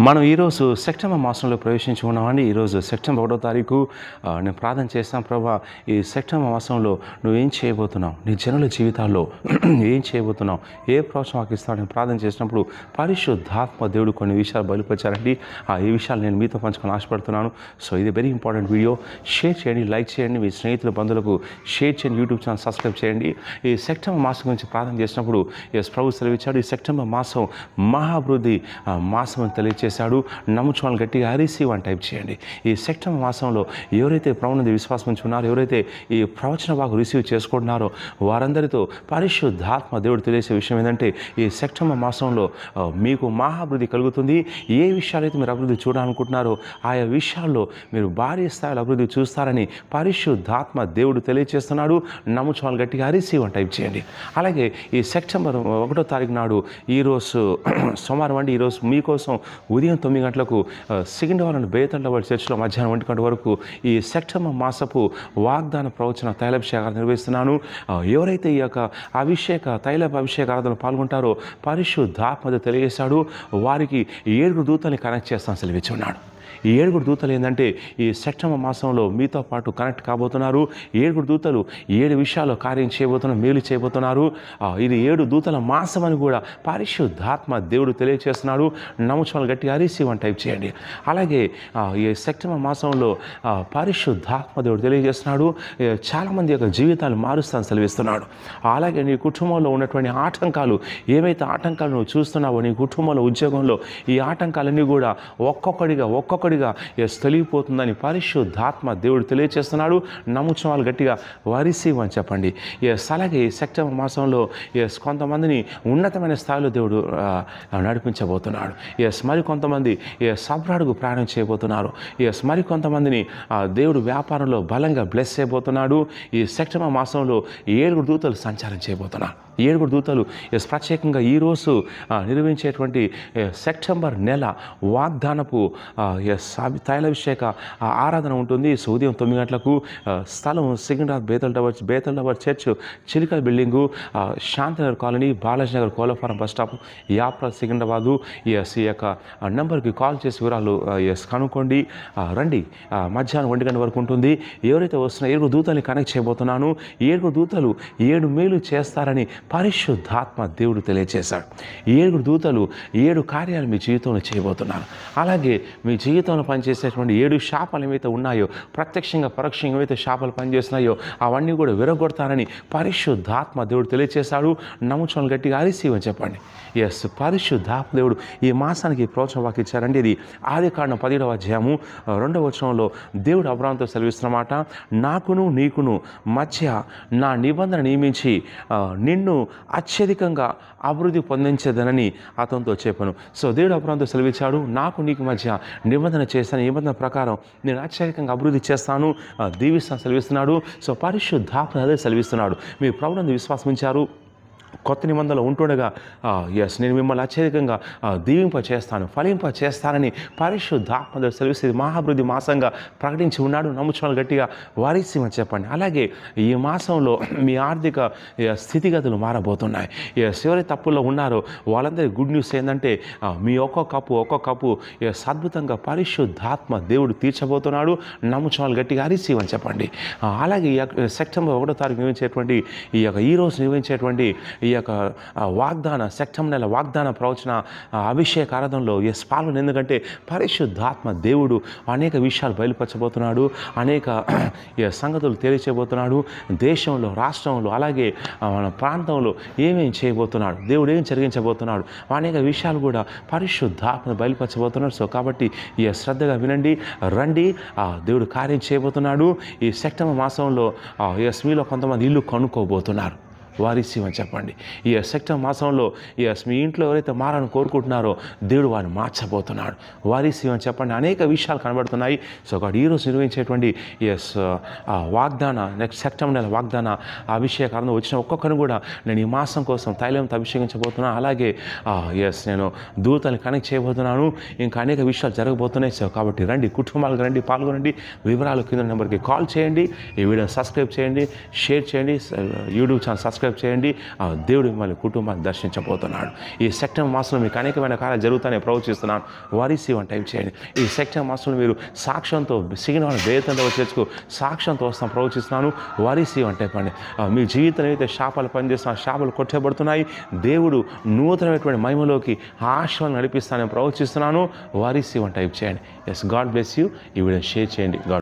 మనం ఈరోజు సెప్టెంబర్ మాసంలో ప్రవేశించి ఉన్నామండి. ఈరోజు సెప్టెంబర్ 1వ తారీఖు. నేను ప్రార్థన చేస్తాను, ప్రభా ఈ సెప్టెంబర్ మాసంలో నువ్వేం చేయబోతున్నావు, నీ జనుల జీవితాల్లో ఏం చేయబోతున్నావు, ఏ ప్రోత్సాహం ఇస్తావు నేను ప్రార్థన చేసినప్పుడు పరిశుద్ధాత్మ దేవుడు కొన్ని విషయాలు బయలుపరిచారండి. ఈ విషయాలు నేను మీతో పంచుకొని ఆశపడుతున్నాను. సో ఇది వెరీ ఇంపార్టెంట్ వీడియో. షేర్ చేయండి, లైక్ చేయండి, మీ స్నేహితుల బంధువులకు షేర్ చేయండి, యూట్యూబ్ ఛానల్ సబ్స్క్రైబ్ చేయండి. ఈ సెప్టెంబర్ మాసం గురించి ప్రార్థన చేసినప్పుడు ప్రభు సెలవిచ్చాడు, ఈ సెప్టెంబర్ మాసం మహాభివృద్ధి మాసం అని తెలియజేశాడు. నమ్ముచువాళ్ళు గట్టిగా రిసీవ్ అని టైప్ చేయండి. ఈ సెప్టెంబర్ మాసంలో ఎవరైతే ప్రభువునందు విశ్వాసం ఉంచి ఉన్నారో, ఎవరైతే ఈ ప్రవచన భాగం రిసీవ్ చేసుకుంటున్నారో వారందరితో పరిశుద్ధాత్మ దేవుడు తెలియజేసే విషయం ఏంటంటే, ఈ సెప్టెంబర్ మాసంలో మీకు మహాభివృద్ధి కలుగుతుంది. ఏ విషయాలైతే మీరు అభివృద్ధి చూడాలనుకుంటున్నారో ఆయా విషయాల్లో మీరు భారీ స్థాయిలో అభివృద్ధి చూస్తారని పరిశుద్ధాత్మ దేవుడు తెలియజేస్తున్నాడు. నమ్ముచువాళ్ళు గట్టిగా రిసీవ్ అని టైప్ చేయండి. అలాగే ఈ సెప్టెంబర్ 1వ తారీఖు నాడు ఈరోజు సోమవారం అండి. ఈరోజు మీకోసం ఉదయం 9 గంటలకు సికింద్రాబాద్ బేతండవాడి చర్చిలో మధ్యాహ్నం 1 గంట వరకు ఈ సెప్టెంబర్ మాసపు వాగ్దాన ప్రవచన తైలాభిషేకాలు నిర్వహిస్తున్నాను. ఎవరైతే ఈ యొక్క అభిషేక ఆరాధనలో పాల్గొంటారో పరిశుద్ధాత్మ తెలియజేశాడు, వారికి 7 దూతల్ని కనెక్ట్ చేస్తాను సెలవిచ్చి ఉన్నాడు. ఈ 7 దూతలు ఏంటంటే ఈ సెప్టెంబర్ మాసంలో మీతో పాటు కనెక్ట్ కాబోతున్నారు. 7 దూతలు 7 విషయాల్లో కార్యం చేయబోతున్నారు, మేలు చేయబోతున్నారు. ఇది 7 దూతల మాసం అని కూడా పరిశుద్ధాత్మ దేవుడు తెలియజేస్తున్నాడు. నమ్ముచువాళ్ళు గట్టిగా రిసీవ్ అని టైప్ చేయండి. అలాగే ఈ సెప్టెంబర్ మాసంలో పరిశుద్ధాత్మ దేవుడు తెలియజేస్తున్నాడు, చాలామంది యొక్క జీవితాలు మారుస్తాను సెలవిస్తున్నాడు. అలాగే నీ కుటుంబంలో ఉన్నటువంటి ఆటంకాలు, ఏవైతే ఆటంకాలు నువ్వు చూస్తున్నావో నీ కుటుంబంలో, ఉద్యోగంలో, ఈ ఆటంకాలన్నీ కూడా ఒక్కొక్కడిగా తొలగిపోతుందని పరిశుద్ధాత్మ దేవుడు తెలియజేస్తున్నాడు. నమ్ముచువాళ్ళు గట్టిగా రిసీవ్ అని చెప్పండి. అలాగే సెప్టెంబర్ మాసంలో కొంతమందిని ఉన్నతమైన స్థాయిలో దేవుడు నడిపించబోతున్నాడు. మరి కొంతమంది సబ్రాడుకు ప్రయాణం చేయబోతున్నారు. మరి కొంతమందిని దేవుడు వ్యాపారంలో బలంగా బ్లెస్ చేయబోతున్నాడు. ఈ సెప్టెంబర్ మాసంలో 7 దూతలు సంచారం చేయబోతున్నారు. 7 దూతలు ప్రత్యేకంగా ఈరోజు నిర్వహించేటువంటి సెప్టెంబర్ నెల వాగ్దానపు తైలాభిషేక ఆరాధన ఉంటుంది. ఉదయం 9 గంటలకు. స్థలం సికింద్రాబాద్ బేతల్ టవర్ చర్చ్, చిలికల్ బిల్డింగు, శాంతినగర్ కాలనీ, బాలాజీ నగర్, కోలఫారం బస్ స్టాప్, యాప్రా, సికింద్రాబాదు. ఈ యొక్క నెంబర్కి కాల్ చేసి వివరాలు కనుక్కోండి. రండి. మధ్యాహ్నం 1 గంట వరకు ఉంటుంది. ఎవరైతే వస్తున్నా 7 దూతల్ని కనెక్ట్ చేయబోతున్నాను. 7 దూతలు 7 మేలు చేస్తారని పరిశుద్ధాత్మ దేవుడు తెలియజేశాడు. 7 దూతలు 7 కార్యాలు మీ జీవితంలో చేయబోతున్నారు. అలాగే మీ జీవితంలో పనిచేసేటువంటి 7 శాపాలు ఏవైతే ఉన్నాయో, ప్రత్యక్షంగా పరోక్షంగా ఏవైతే శాపాలు పనిచేస్తున్నాయో అవన్నీ కూడా విరగొడతారని పరిశుద్ధాత్మ దేవుడు తెలియజేశాడు. నమ్ముచువాళ్ళు గట్టిగా రిసీవ్ అని చెప్పండి. పరిశుద్ధాత్మ దేవుడు ఈ మాసానికి ప్రోత్సాహం వాకి ఇచ్చారండి. ఇది ఆదికాండం 17వ అధ్యాయము 2వ వచనంలో దేవుడు అబ్రాహాముతో సెలవిస్తున్నమాట, నాకును నీకును మధ్య నా నిబంధన నియమించి నిన్ను అత్యధికంగా అభివృద్ధి పొందించేదనని అతనితో చెప్పాను. దేవుడు అబ్రాహాముతో సెలవిచ్చాడు, నాకు నీకు మధ్య నిబంధన చేస్తాను, నిబంధన ప్రకారం నేను అత్యధికంగా అభివృద్ధి చేస్తాను, దీవిస్తాను సెలవిస్తున్నాడు. పరిశుద్ధాత్మ అదే సెలవిస్తున్నాడు. మీ ప్రభువునందు విశ్వాసం ఉంచారు, కొత్త నిబంధనలో ఉంటుండగా నేను మిమ్మల్ని అత్యధికంగా దీవింప చేస్తాను, ఫలింప చేస్తానని పరిశుద్ధాత్మ సెలవిస్తే మహాభివృద్ధి మాసంగా ప్రకటించి ఉన్నాడు. నమ్ముచువాళ్ళు గట్టిగా వారిసిమని చెప్పండి. అలాగే ఈ మాసంలో మీ ఆర్థిక స్థితిగతులు మారబోతున్నాయి. ఎవరైతే తప్పుల్లో ఉన్నారో వాళ్ళందరి గుడ్ న్యూస్ ఏంటంటే మీ ఒక్కొక్క కప్పు అద్భుతంగా పరిశుద్ధాత్మ దేవుడు తీర్చబోతున్నాడు. నమ్ముచువాళ్ళు గట్టిగా రిసీవ్ అని చెప్పండి. అలాగే ఈ సెప్టెంబర్ 1వ తారీఖు నిర్వహించేటువంటి ఈరోజు నిర్వహించేటువంటి ఈ యొక్క సెప్టెంబర్ నెల వాగ్దాన ప్రవచన అభిషేక ఆరాధనలో పాల్గొని, ఎందుకంటే పరిశుద్ధాత్మ దేవుడు అనేక విషయాలు బయలుపరచబోతున్నాడు, అనేక సంగతులు తెలియచేయబోతున్నాడు. దేశంలో, రాష్ట్రంలో, అలాగే మన ప్రాంతంలో ఏమేం చేయబోతున్నాడు, దేవుడు ఏం జరిగించబోతున్నాడు, అనేక విషయాలు కూడా పరిశుద్ధాత్మ బయలుపరచబోతున్నాడు. కాబట్టి శ్రద్ధగా వినండి, రండి. దేవుడు కార్యం చేయబోతున్నాడు. ఈ సెప్టెంబర్ మాసంలో మీలో కొంతమంది ఇల్లు కొనుక్కోబోతున్నారు, వారిసిమని చెప్పండి. ఈ సెప్టెంబర్ మాసంలో మీ ఇంట్లో ఎవరైతే మారాలని కోరుకుంటున్నారో దేవుడు వారిని మార్చబోతున్నాడు, వారిసిమని చెప్పండి. అనేక విషయాలు కనబడుతున్నాయి. కాబట్టి ఈరోజు నిర్వహించేటువంటి వాగ్దాన నెక్స్ట్ సెప్టెంబర్ నెల వాగ్దాన అభిషేకాలను వచ్చిన ఒక్కొక్కరిని కూడా నేను ఈ మాసం కోసం తైలంతో అభిషేకించబోతున్నాను. అలాగే నేను దూతల్ని కనెక్ట్ చేయబోతున్నాను. ఇంకా అనేక విషయాలు జరగబోతున్నాయి. కాబట్టి రండి, కుటుంబాలకు రండి, పాల్గొనండి. వివరాలు కింద నెంబర్కి కాల్ చేయండి. ఈ వీడియోని సబ్స్క్రైబ్ చేయండి, షేర్ చేయండి, యూట్యూబ్ ఛానల్ సబ్స్క్రైబ్ సబ్స్క్రైబ్ చేయండి. దేవుడు మిమ్మల్ని కుటుంబాన్ని దర్శించబోతున్నాడు. ఈ సెప్టెంబర్ మాసంలో మీకు అనేకమైన కార్యాలు జరుగుతాయని ప్రవచిస్తున్నాను. వారీసి వన్ టైప్ చేయండి. ఈ సెప్టెంబర్ మాసంలో మీరు సాక్ష్యంతో సిగిన వేతంతో చేర్చుకు సాక్ష్యంతో వస్తాం ప్రవచిస్తున్నాను. వారీసి వన్ టైప్ అండి. మీ జీవితం అయితే శాపాలు పనిచేస్తున్న శాపాలు కొట్టబడుతున్నాయి. దేవుడు నూతనమైనటువంటి మహిమలోకి ఆశలను నడిపిస్తానని ప్రవచిస్తున్నాను. వారీసి వన్ టైప్ చేయండి. Yes, God bless you. ఈ వీడియో షేర్ చేయండి. గాడ్